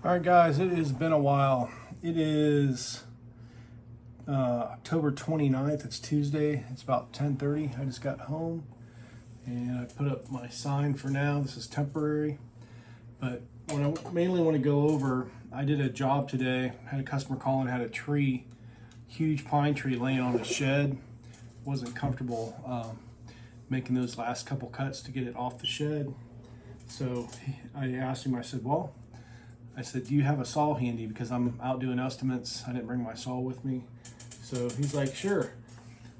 All right, guys, it has been a while. It is October 29th. It's Tuesday. It's about 10:30. I just got home and I put up my sign for now. This is temporary, but what I mainly want to go over, I did a job today. Had a customer call and had a tree, huge pine tree laying on the shed. Wasn't comfortable making those last couple cuts to get it off the shed. So I asked him, I said, do you have a saw handy? Because I'm out doing estimates. I didn't bring my saw with me. So he's like, sure.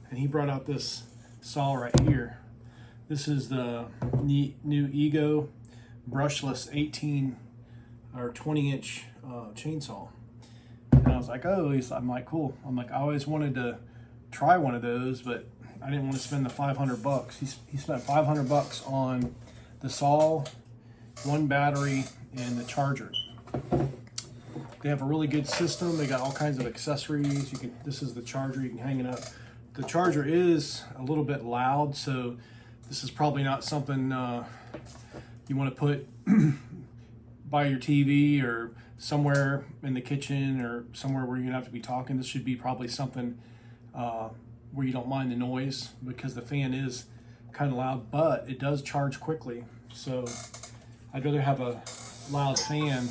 And he brought out this saw right here. This is the new EGO brushless 18 or 20-inch chainsaw. And I was like, oh, I'm like, cool. I'm like, I always wanted to try one of those, but I didn't want to spend the $500. He spent $500 on the saw, one battery, and the charger. They have a really good system. They got all kinds of accessories. This is the charger, you can hang it up. The charger is a little bit loud, so this is probably not something you want to put by your TV or somewhere in the kitchen or somewhere where you're gonna have to be talking. This should be probably something where you don't mind the noise, because the fan is kind of loud, but it does charge quickly. So I'd rather have a loud fan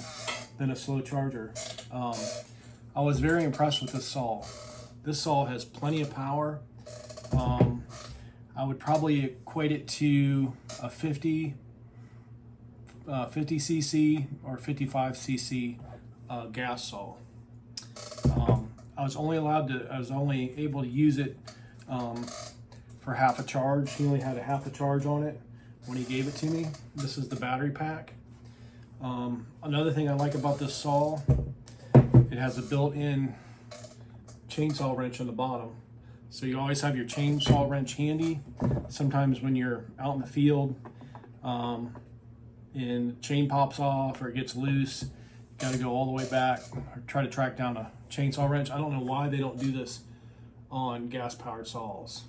than a slow charger. I was very impressed with this saw. This saw has plenty of power. I would probably equate it to a 50 cc or 55 cc gas saw. I was only able to use it for half a charge. He only had a half a charge on it when he gave it to me. This is the battery pack. Another thing I like about this saw, it has a built-in chainsaw wrench on the bottom. So you always have your chainsaw wrench handy. Sometimes when you're out in the field and chain pops off or it gets loose, you gotta go all the way back or try to track down a chainsaw wrench. I don't know why they don't do this on gas-powered saws.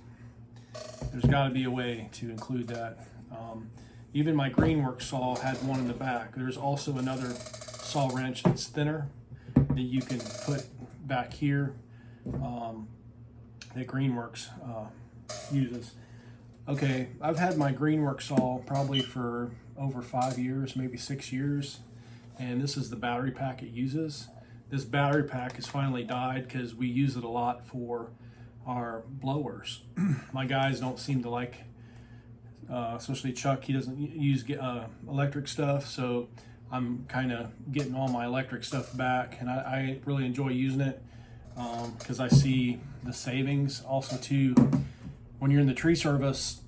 There's gotta be a way to include that. Even my Greenworks saw had one in the back. There's also another saw wrench that's thinner that you can put back here that Greenworks uses. Okay, I've had my Greenworks saw probably for over 5 years, maybe 6 years, and this is the battery pack it uses. This battery pack has finally died because we use it a lot for our blowers. My guys don't seem to like, especially Chuck, he doesn't use electric stuff, so I'm kind of getting all my electric stuff back, and I really enjoy using it because I see the savings. Also too, when you're in the tree service,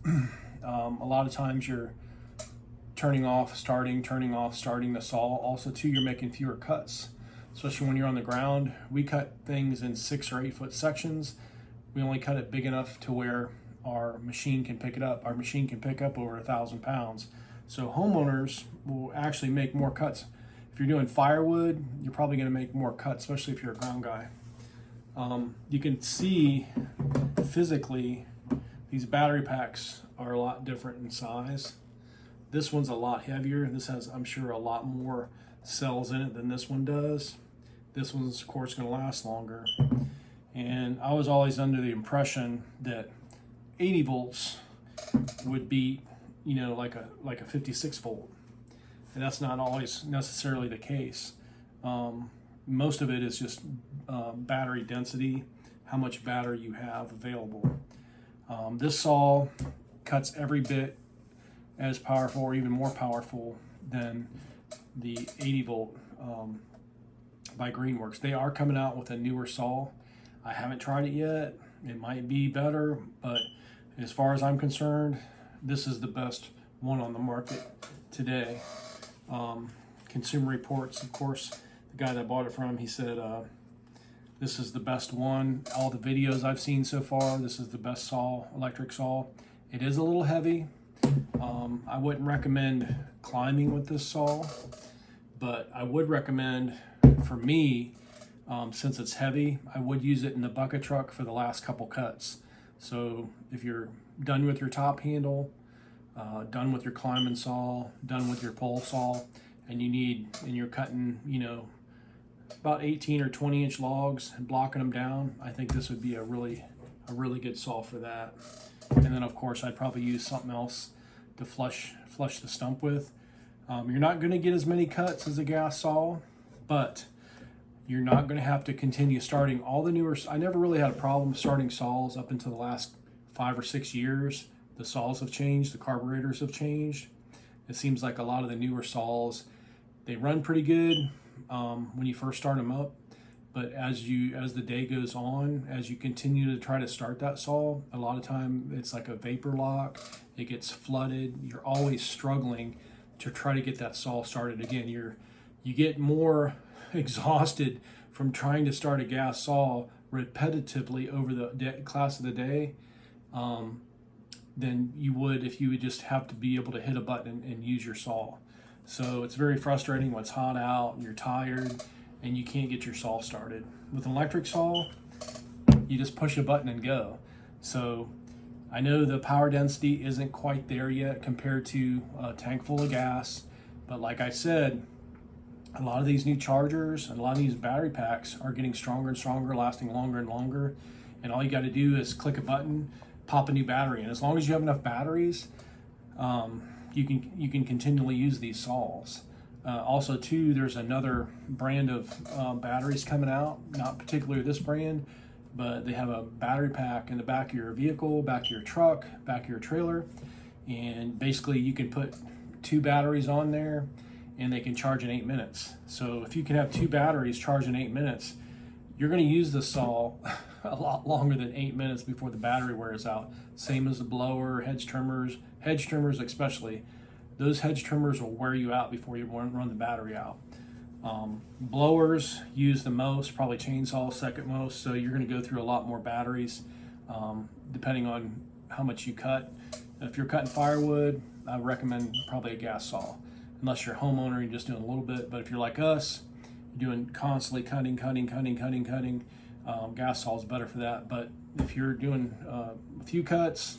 a lot of times you're turning off, starting the saw. Also too, you're making fewer cuts, especially when you're on the ground. We cut things in 6 or 8 foot sections. We only cut it big enough to where our machine can pick it up. Our machine can pick up over 1,000 pounds. So homeowners will actually make more cuts. If you're doing firewood, you're probably gonna make more cuts, especially if you're a ground guy. You can see physically, these battery packs are a lot different in size. This one's a lot heavier. This has, I'm sure, a lot more cells in it than this one does. This one's, of course, gonna last longer. And I was always under the impression that 80 volts would be, you know, like a 56 volt, and that's not always necessarily the case. Most of it is just battery density, how much battery you have available. This saw cuts every bit as powerful or even more powerful than the 80 volt by Greenworks. They are coming out with a newer saw. I haven't tried it yet. It might be better, but as far as I'm concerned, this is the best one on the market today. Consumer Reports, of course, the guy that I bought it from, he said this is the best one. All the videos I've seen so far, this is the best saw, electric saw. It is a little heavy. I wouldn't recommend climbing with this saw, but I would recommend, for me, since it's heavy, I would use it in the bucket truck for the last couple cuts. So if you're done with your top handle, done with your climbing saw, done with your pole saw, and you're cutting, you know, about 18 or 20 inch logs and blocking them down, I think this would be a really good saw for that. And then of course I'd probably use something else to flush the stump with. You're not going to get as many cuts as a gas saw, but you're not going to have to continue starting all the newer. I never really had a problem starting saws up until the last 5 or 6 years. The saws have changed, the carburetors have changed. It seems like a lot of the newer saws, they run pretty good when you first start them up, but as the day goes on, as you continue to try to start that saw, a lot of time it's like a vapor lock. It gets flooded. You're always struggling to try to get that saw started again. You get more exhausted from trying to start a gas saw repetitively over the class of the day than you would if you would just have to be able to hit a button and use your saw. So it's very frustrating when it's hot out and you're tired and you can't get your saw started. With an electric saw, you just push a button and go. So I know the power density isn't quite there yet compared to a tank full of gas, but like I said, a lot of these new chargers and a lot of these battery packs are getting stronger and stronger, lasting longer and longer. And all you got to do is click a button, pop a new battery in. As long as you have enough batteries, you can continually use these saws. Also too, there's another brand of batteries coming out, not particularly this brand, but they have a battery pack in the back of your vehicle, back of your truck, back of your trailer, and basically you can put 2 batteries on there and they can charge in 8 minutes. So if you can have 2 batteries charge in 8 minutes, you're going to use the saw a lot longer than 8 minutes before the battery wears out. Same as the blower, hedge trimmers especially. Those hedge trimmers will wear you out before you run the battery out. Blowers use the most, probably chainsaws second most, so you're going to go through a lot more batteries depending on how much you cut. If you're cutting firewood, I recommend probably a gas saw. Unless you're a homeowner, you're just doing a little bit, but if you're like us, you're doing constantly cutting, gas saw is better for that. But if you're doing a few cuts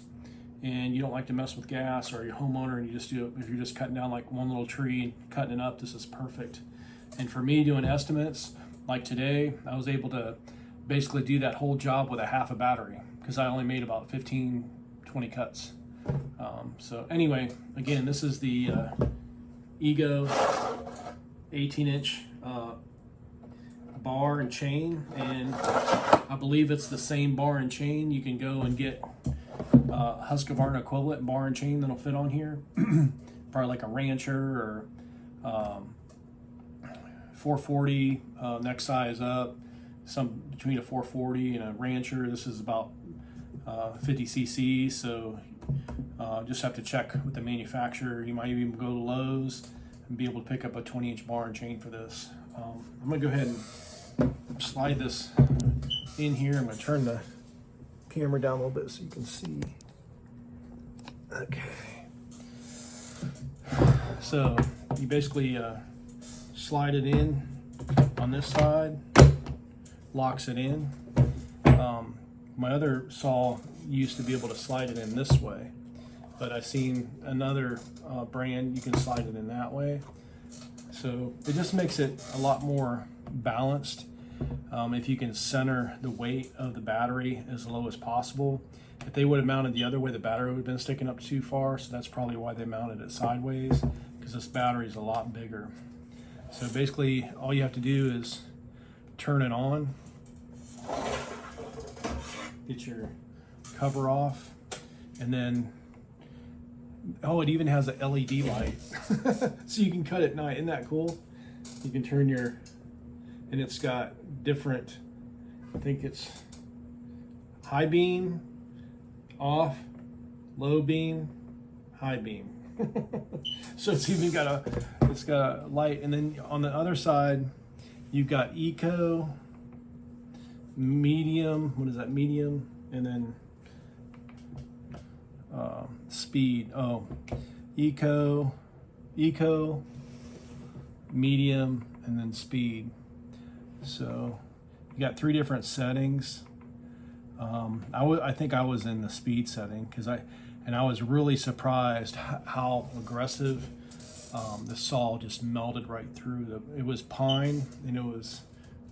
and you don't like to mess with gas, or you're a homeowner and you just do it, if you're just cutting down like one little tree and cutting it up, this is perfect. And for me doing estimates, like today, I was able to basically do that whole job with a half a battery because I only made about 15-20 cuts. So anyway, again, this is the EGO 18-inch bar and chain, and I believe it's the same bar and chain. You can go and get Husqvarna equivalent bar and chain that'll fit on here. Probably like a Rancher or 440 next size up, some between a 440 and a Rancher. This is about 50 cc, so just have to check with the manufacturer. You might even go to Lowe's and be able to pick up a 20-inch bar and chain for this. I'm gonna go ahead and slide this in here. I'm gonna turn the camera down a little bit so you can see. Okay. So you basically slide it in on this side, locks it in. My other saw used to be able to slide it in this way, but I've seen another brand, you can slide it in that way. So it just makes it a lot more balanced. If you can center the weight of the battery as low as possible. If they would have mounted the other way, the battery would have been sticking up too far, so that's probably why they mounted it sideways, because this battery is a lot bigger. So basically all you have to do is turn it on, get your cover off, and then, oh, it even has a LED light. So you can cut at night. Isn't that cool? You can turn your, and it's got different, I think it's high beam, off, low beam, high beam. So it's even got it's got a light. And then on the other side, you've got eco, medium, what is that, medium, and then speed. Oh, eco, medium, and then speed. So you got 3 different settings. I think I was in the speed setting because I was really surprised how aggressive the saw just melted right through. It was pine, and it was,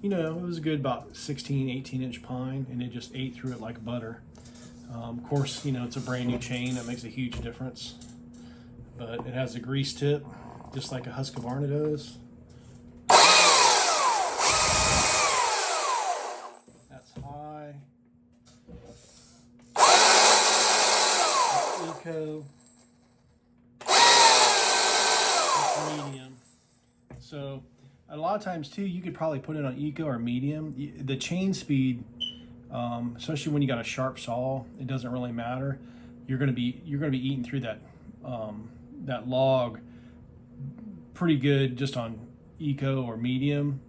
you know, it was a good about 16, 18-inch pine, and it just ate through it like butter. Of course, you know, it's a brand new chain. That makes a huge difference. But it has a grease tip, just like a Husqvarna does. That's high. That's EGO. That's medium. So a lot of times too, you could probably put it on EGO or medium. The chain speed, especially when you got a sharp saw, it doesn't really matter. You're gonna be eating through that that log pretty good just on EGO or medium.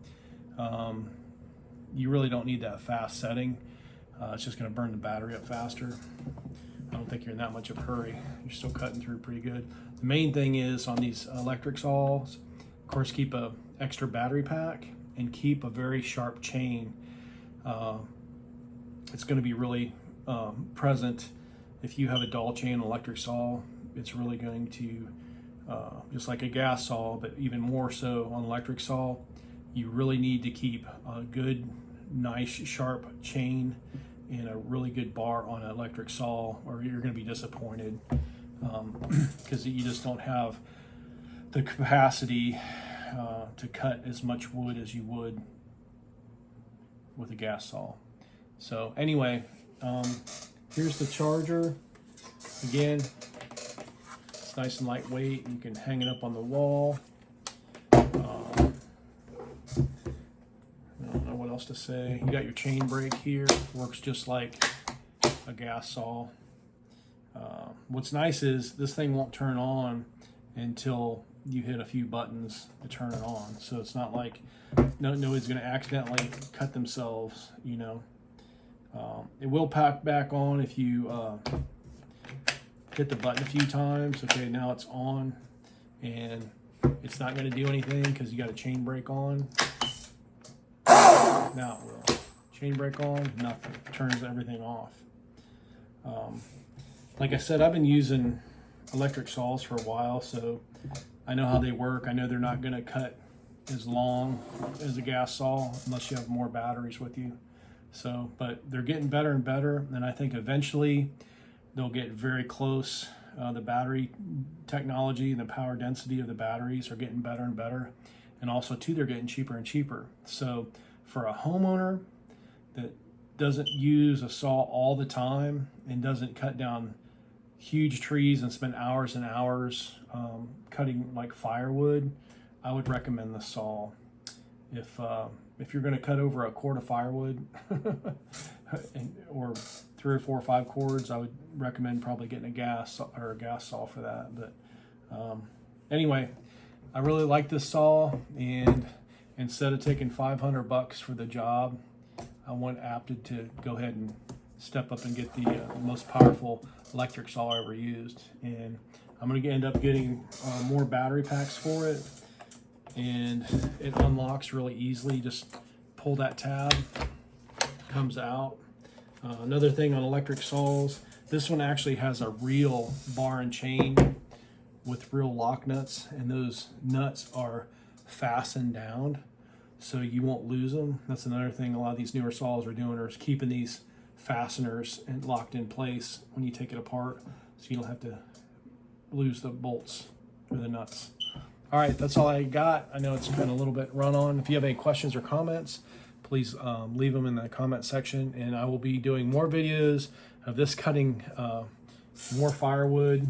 You really don't need that fast setting. It's just gonna burn the battery up faster. I don't think you're in that much of a hurry. You're still cutting through pretty good. The main thing is on these electric saws, of course, keep a extra battery pack and keep a very sharp chain. It's going to be really present if you have a dull chain electric saw. It's really going to, just like a gas saw, but even more so on electric saw, you really need to keep a good, nice, sharp chain and a really good bar on an electric saw, or you're going to be disappointed because you just don't have the capacity to cut as much wood as you would with a gas saw. So anyway, here's the charger. Again, it's nice and lightweight. You can hang it up on the wall. I don't know what else to say. You got your chain brake here. Works just like a gas saw. What's nice is this thing won't turn on until you hit a few buttons to turn it on. So it's not like nobody's going to accidentally cut themselves, you know. It will pack back on if you hit the button a few times. Okay, now it's on, and it's not going to do anything because you got a chain brake on. Now it will. Chain brake on, nothing. Turns everything off. Like I said, I've been using electric saws for a while, so I know how they work. I know they're not going to cut as long as a gas saw unless you have more batteries with you. So, but they're getting better and better, and I think eventually they'll get very close. The battery technology and the power density of the batteries are getting better and better, and also too, they're getting cheaper and cheaper. So for a homeowner that doesn't use a saw all the time and doesn't cut down huge trees and spend hours and hours cutting like firewood, I would recommend the saw. If you're going to cut over a cord of firewood or 3 or 4 or 5 cords, I would recommend probably getting a gas saw for that. But anyway, I really like this saw, and instead of taking $500 for the job, I want Apted to go ahead and step up and get the most powerful electric saw I ever used. And I'm going to end up getting more battery packs for it, and it unlocks really easily. Just pull that tab, comes out. Another thing on electric saws, this one actually has a real bar and chain with real lock nuts, and those nuts are fastened down so you won't lose them. That's another thing a lot of these newer saws are doing, is keeping these fasteners and locked in place when you take it apart, so you don't have to lose the bolts or the nuts. All right, that's all I got. I know it's been a little bit run on. If you have any questions or comments, please leave them in the comment section, and I will be doing more videos of this cutting more firewood.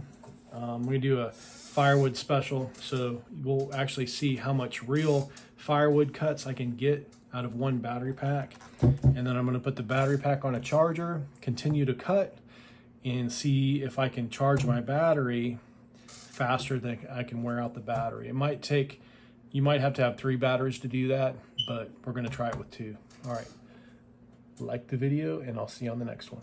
I'm going to do a firewood special, so we'll actually see how much real firewood cuts I can get out of one battery pack. And then I'm going to put the battery pack on a charger, continue to cut, and see if I can charge my battery faster than I can wear out the battery. It might take, you might have to have 3 batteries to do that, but we're going to try it with 2. All right, like the video, and I'll see you on the next one.